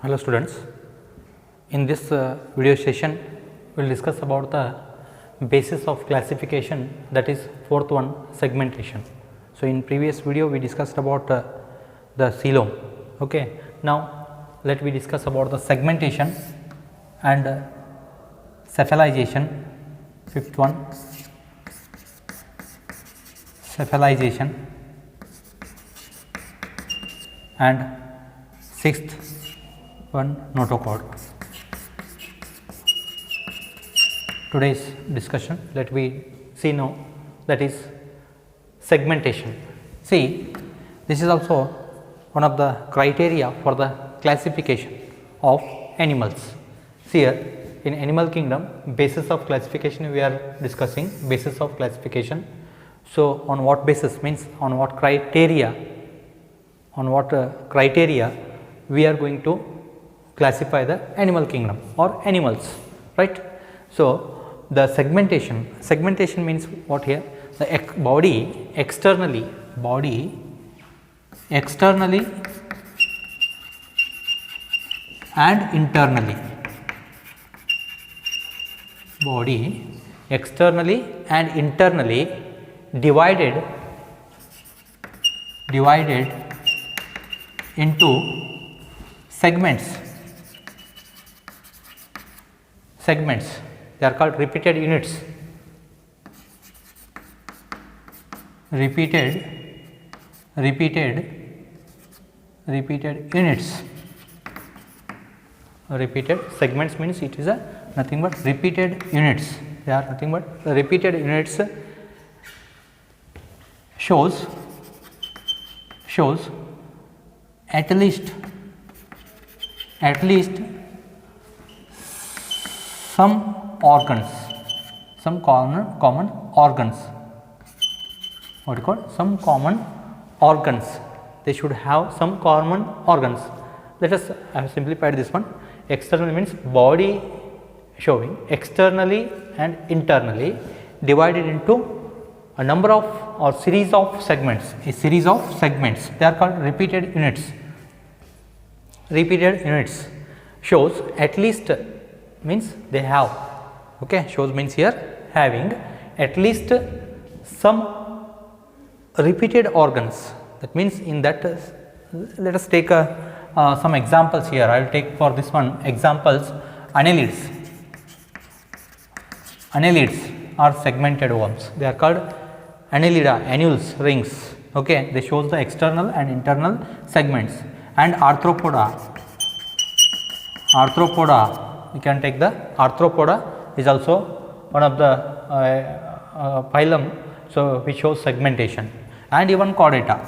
Hello students, in this video session we will discuss about the basis of classification, that is fourth one, segmentation. So, in previous video we discussed about the coelom. Okay. Now, let me discuss about the segmentation and cephalization. Fifth one, cephalization, and sixth one, notochord. Today's discussion, let we see now, that is segmentation. See, this is also one of the criteria for the classification of animals. See here, in animal kingdom, basis of classification we are discussing, basis of classification. So, on what basis, means on what criteria, we are going to classify the animal kingdom or animals, right. So, the segmentation means what here, the body externally and internally, body externally and internally divided into segments. They are called repeated units. Repeated units. Repeated segments means it is a nothing but repeated units. They are nothing but repeated units. Shows at least some organs, some common organs. What you call some common organs? They should have some common organs. Let us, I have simplified this one. Externally means body showing externally and internally divided into a number of or series of segments. A series of segments. They are called repeated units. Repeated units shows at least means they have. Okay, shows means here having at least some repeated organs. That means in that, let us take some examples here. I will take for this one examples. Annelids. Annelids are segmented worms. They are called annelida, annules, rings. Okay, they shows the external and internal segments. And arthropoda, you can take the arthropoda is also one of the phylum, so which shows segmentation, and even chordata.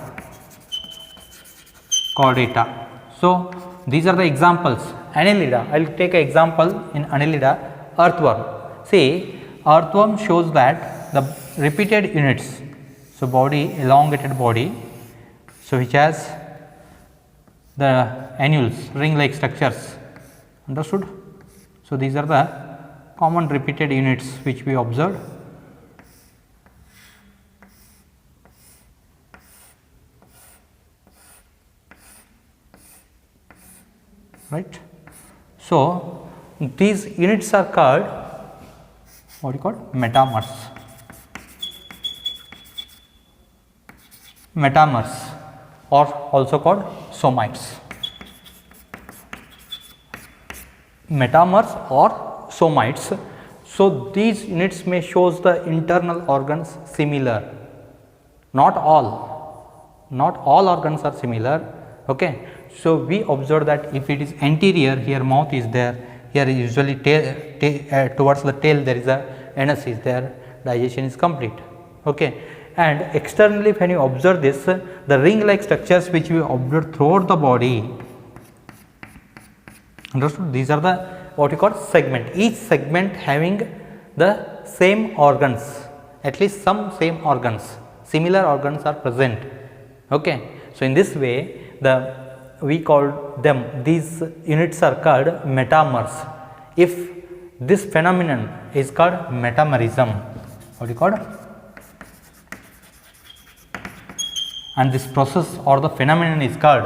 So, these are the examples. Annelida, I will take an example in annelida, earthworm. See, earthworm shows that the repeated units, so body, elongated body, so which has the annules, ring like structures, understood. So, these are the common repeated units which we observed. Right. So, these units are called, what you call, metamers. Metamers, or also called somites. Metamers or somites. So, these units may shows the internal organs similar, not all organs are similar. Okay. So, we observe that if it is anterior, here mouth is there, here is usually tail, towards the tail there is a anus is there, digestion is complete. Okay. And externally, when you observe this, the ring like structures which we observe throughout the body, understood. These are the what you call segment, each segment having the same organs, at least some same organs, similar organs are present. Okay. So, in this way we call them, these units are called metamers. If this phenomenon is called metamerism, what do you call? And this process or the phenomenon is called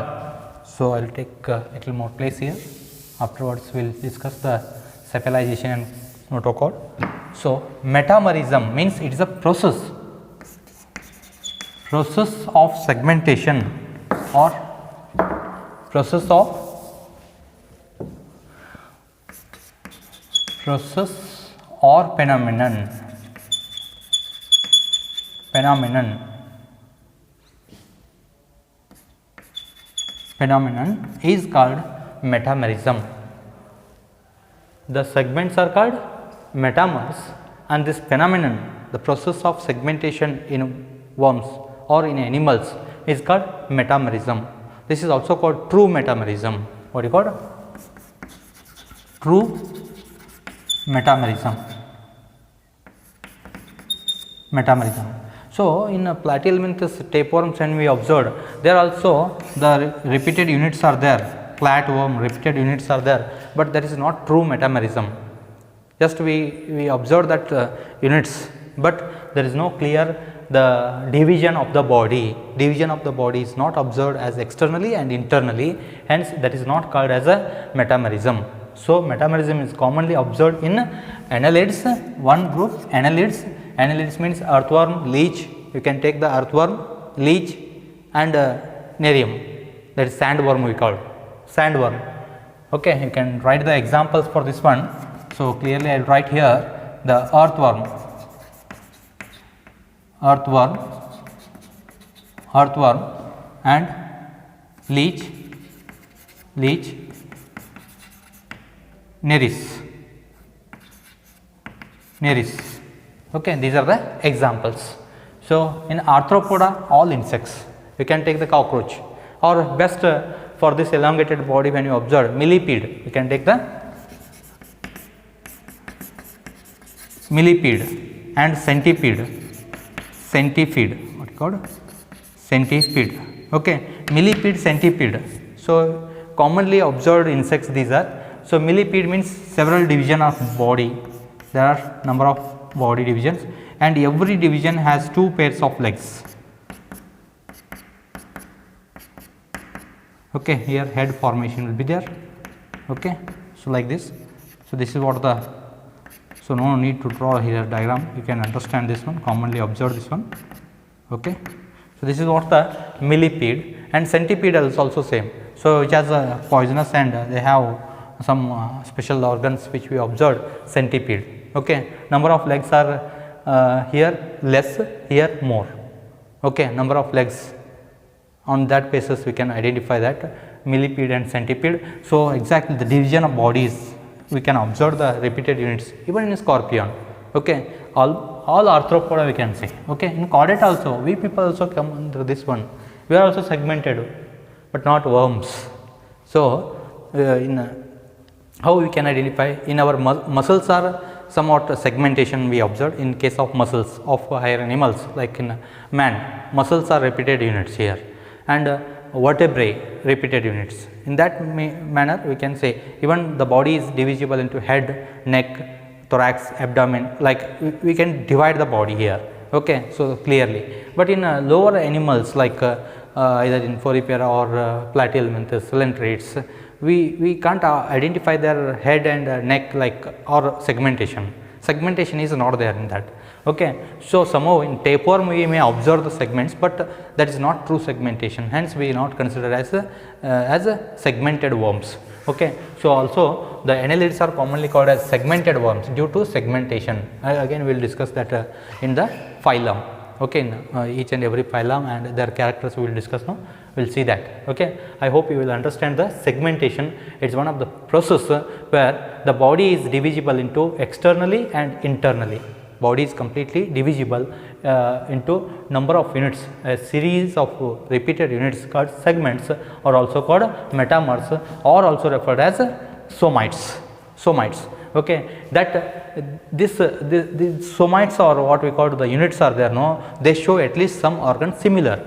So, I will take a little more place here. Afterwards, we will discuss the cephalization and notochord. So, metamerism means it is a process of segmentation or process or phenomenon is called metamerism. The segments are called metamers, and this phenomenon, the process of segmentation in worms or in animals, is called metamerism. This is also called true metamerism. What do you call it? True metamerism. So, in Platyhelminthes tapeworms, when we observed, there also the repeated units are there, flatworm repeated units are there, but that is not true metamerism. Just we observe that units, but there is no clear the division of the body. Division of the body is not observed as externally and internally, hence that is not called as a metamerism. So, metamerism is commonly observed in annelids, one group annelids. Annelids means earthworm, leech, you can take the earthworm, leech and nerium, that is sandworm we call sandworm. Okay, you can write the examples for this one. So, clearly I will write here the earthworm and leech, neris. Okay, these are the examples. So, in arthropoda, all insects, you can take the cockroach, or best for this elongated body when you observe millipede, you can take the millipede and centipede, what called centipede. Okay, millipede, centipede. So, commonly observed insects these are. So, millipede means several division of body, there are number of body divisions, and every division has two pairs of legs. Okay, here head formation will be there. Okay, so like this. So, this is what the, so no need to draw here diagram, you can understand this one, commonly observe this one. Okay, so this is what the millipede, and centipede is also same. So, which has a poisonous and they have some special organs which we observed, centipede. Okay, number of legs are here less, here more. Okay, number of legs, on that basis we can identify that millipede and centipede. So, exactly the division of bodies, we can observe the repeated units even in scorpion. Okay, all arthropoda we can say. Okay, in chordate also, we people also come under this one, we are also segmented, but not worms. So, how we can identify, in our muscles are somewhat segmentation we observed in case of muscles of higher animals, like in man, muscles are repeated units here, and vertebrae repeated units. In that manner we can say even the body is divisible into head, neck, thorax, abdomen, like we can divide the body here. Okay, so clearly, but in lower animals like either in Infroripara or Platyhelminthes, coelenterids, we can't identify their head and neck like, or segmentation. Segmentation is not there in that. Okay, so somehow in tapeworm we may observe the segments, but that is not true segmentation. Hence, we not consider as a segmented worms. Okay, so also the annelids are commonly called as segmented worms due to segmentation. Again, we will discuss that in the phylum. Okay, in each and every phylum and their characters we will discuss now. We will see that. Okay, I hope you will understand the segmentation. It is one of the process where the body is divisible into externally and internally. Body is completely divisible into number of units. A series of repeated units called segments are also called metamers, or also referred as somites. Okay, that these somites, or what we call the units are there, no, they show at least some organ similar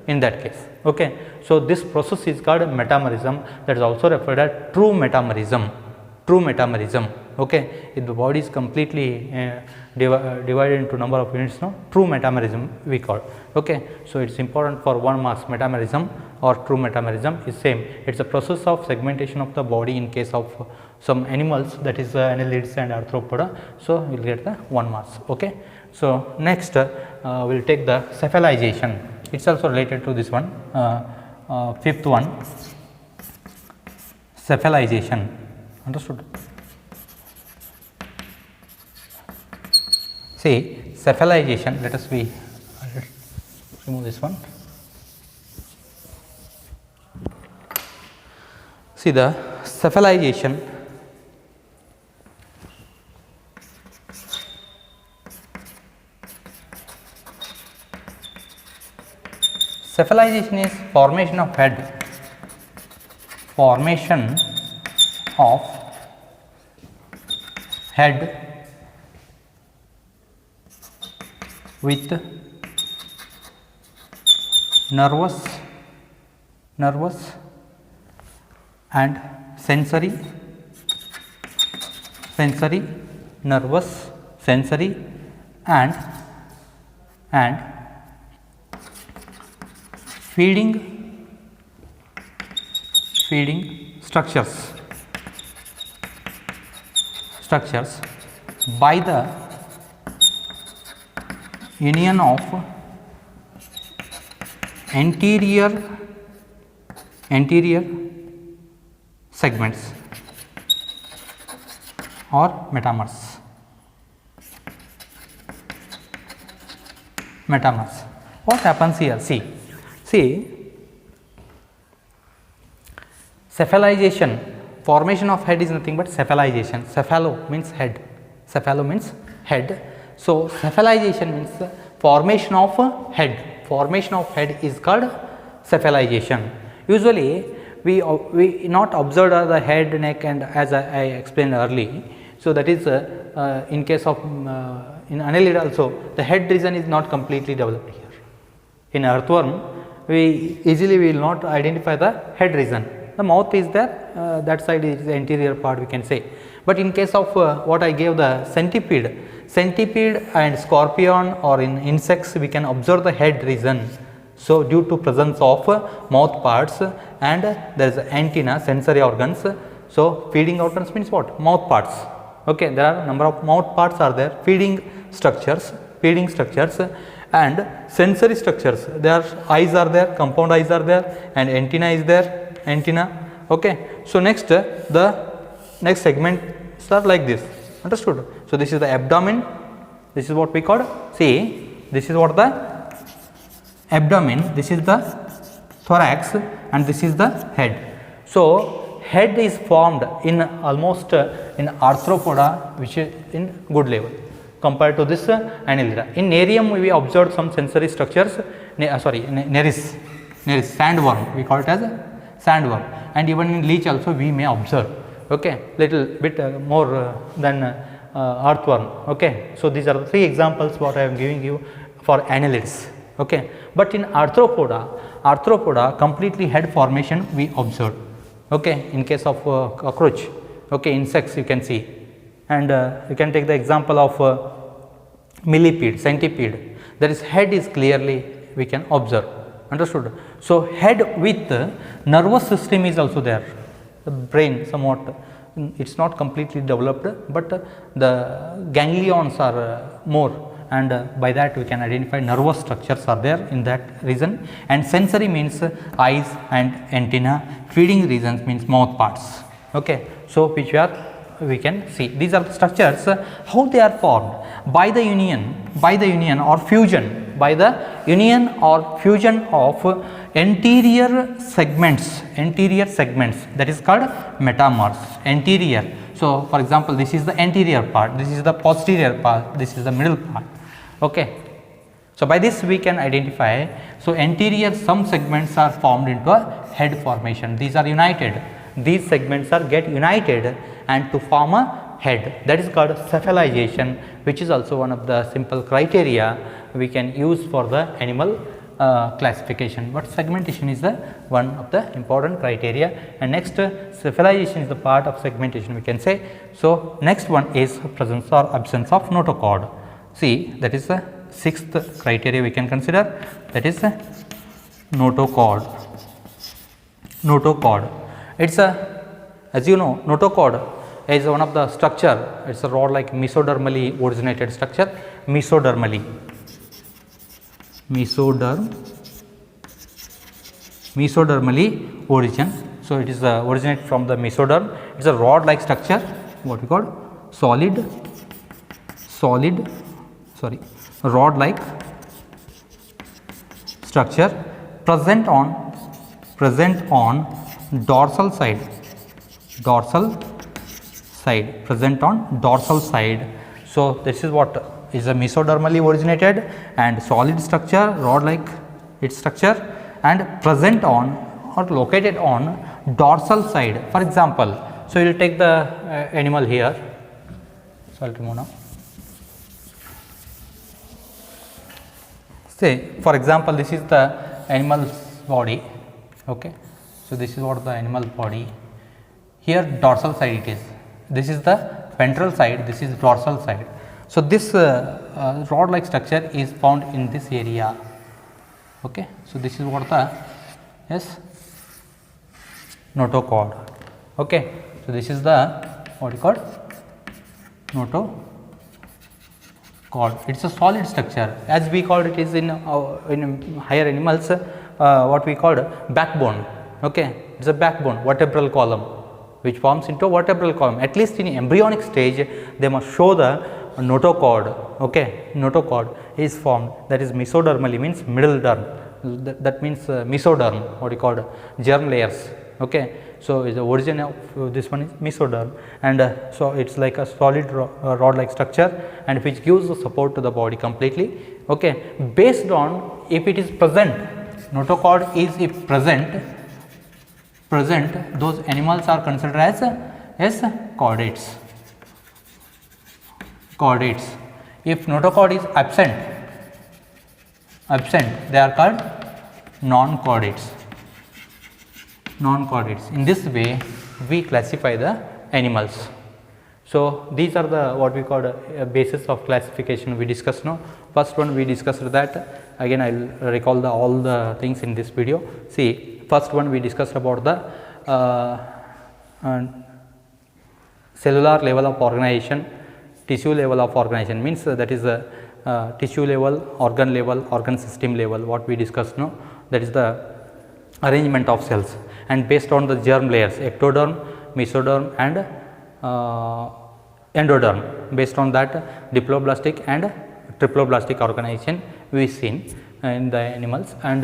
in that case. Okay, so this process is called metamerism, that is also referred as true metamerism. Okay, if the body is completely divided into number of units, no, true metamerism we call. Okay, so it is important for 1 marks metamerism. or true metamerism is same. It is a process of segmentation of the body in case of some animals, that is annelids and arthropoda. So, we will get the 1 marks. Okay. So, next we will take the cephalization. It is also related to this one, fifth one, cephalization. Understood? See, cephalization, let us remove this one. See, the cephalization is formation of head, with nervous and sensory, nervous, sensory and feeding structures by the union of anterior segments or metamers. What happens here? See, cephalization, formation of head is nothing but cephalization. Cephalo means head. So, cephalization means formation of head. Formation of head is called cephalization. Usually, we not observe the head, neck, and as I explained earlier. So, that is in case of in annelid also, the head region is not completely developed here. In earthworm, we will not identify the head region. The mouth is there, that side is the anterior part, we can say. But in case of what I gave, the centipede and scorpion, or in insects, we can observe the head region. So, due to presence of mouth parts and there is antenna, sensory organs. So, feeding organs means what? Mouth parts. Okay, there are number of mouth parts are there, feeding structures and sensory structures. There eyes are there, compound eyes are there, and antenna is there, Okay. So, next the next segments are like this. Understood? So, this is the abdomen. This is what we call. See, this is what the abdomen. This is the thorax, and this is the head. So, head is formed in almost in arthropoda, which is in good level compared to this annelida. In Nerium, we observed some sensory structures. Neris, sandworm. We call it as sandworm, and even in leech also we may observe. Okay, little bit more than earthworm. Okay, so these are the 3 examples what I am giving you for annelids. Okay, but in arthropoda completely head formation we observed. Okay, in case of cockroach, okay, insects you can see, and you can take the example of millipede, centipede. There is head is clearly we can observe. Understood? So, head with nervous system is also there. The brain somewhat, it is not completely developed, but the ganglions are more, and by that we can identify nervous structures are there in that region. And sensory means eyes and antenna, feeding regions means mouth parts. Okay. So, which we can see these are the structures. How they are formed? By the union or fusion, of anterior segments, that is called metamers. Anterior. So, for example, this is the anterior part, this is the posterior part, this is the middle part. Okay. So, by this we can identify. So, anterior some segments are formed into a head formation. These are united. These segments are get united and to form a head. That is called cephalization, which is also one of the simple criteria we can use for the animal classification. But segmentation is the one of the important criteria, and next cephalization is the part of segmentation we can say. So, next one is presence or absence of notochord. See, that is the 6th criteria we can consider, that is notochord. notochord. It's a, as you know, notochord is one of the structure. It's a rod like mesodermally originated structure. Mesodermally origin. So it is originate from the mesoderm. It's a rod like structure, what we call rod like structure present on dorsal side, present on dorsal side. So this is what is a mesodermally originated and solid structure, rod like its structure, and present on or located on dorsal side. For example, so you will take the animal here. So I will remove now. Say for example, this is the animal's body. Okay, so this is what the animal body. Here dorsal side it is. This is the ventral side. This is dorsal side. So this rod like structure is found in this area. Okay, so this is what the notochord. Okay, so this is the what you call notochord. It's a solid structure, as we called it is in higher animals, what we called backbone. Okay, it's a backbone, vertebral column, which forms into vertebral column. At least in embryonic stage, they must show the notochord. Okay, notochord is formed, that is mesodermally means middle derm, that means mesoderm, what we called germ layers. Okay, so is the origin of this one is mesoderm, and so it's like a solid rod like structure, and which gives the support to the body completely. Okay, based on if it is present, notochord is if present, those animals are considered as chordates. If notochord is absent, they are called non-chordates. In this way we classify the animals. So these are the what we call basis of classification we discussed now. First one we discussed that, again I will recall all the things in this video. See, first one we discussed about the cellular level of organization, tissue level of organization, means that is the tissue level, organ system level, what we discussed now, that is the arrangement of cells, and based on the germ layers, ectoderm, mesoderm and endoderm, based on that diploblastic and triploblastic organization we seen in the animals. And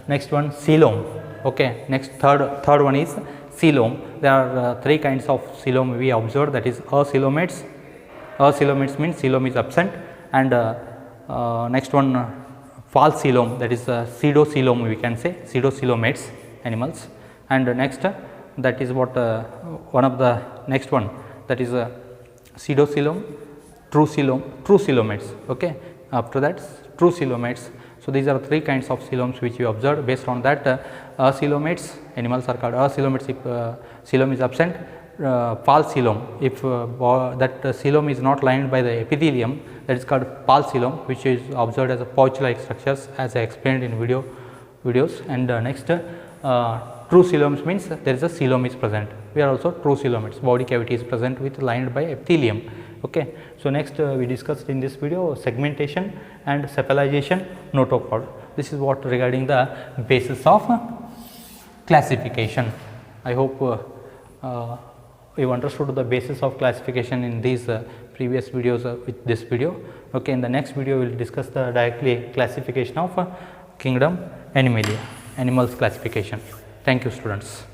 next one coelom. Okay, next third one is coelom. There are three kinds of coelom we observed, that is acoelomates. Acoelomates means coelom is absent, and next one false coelom, that is pseudocoelom, we can say pseudocoelomates animals. And next that is what one of the next one, that is pseudocoelom, true coelomates. Okay, after that true coelomates. So these are three kinds of coeloms which we observed. Based on that, acoelomates animals are called acoelomates if coelom is absent. False coelom, if that coelom is not lined by the epithelium, that is called false coelom, which is observed as a pouch like structures, as I explained in videos. And next true coeloms means there is a coelom is present. We are also true coelomates, body cavity is present with lined by epithelium. Okay, so next we discussed in this video segmentation and cephalization, notochord. This is what regarding the basis of classification. I hope you understood the basis of classification in these previous videos with this video. Okay, in the next video we will discuss the directly classification of kingdom Animalia, animals classification. Thank you, students.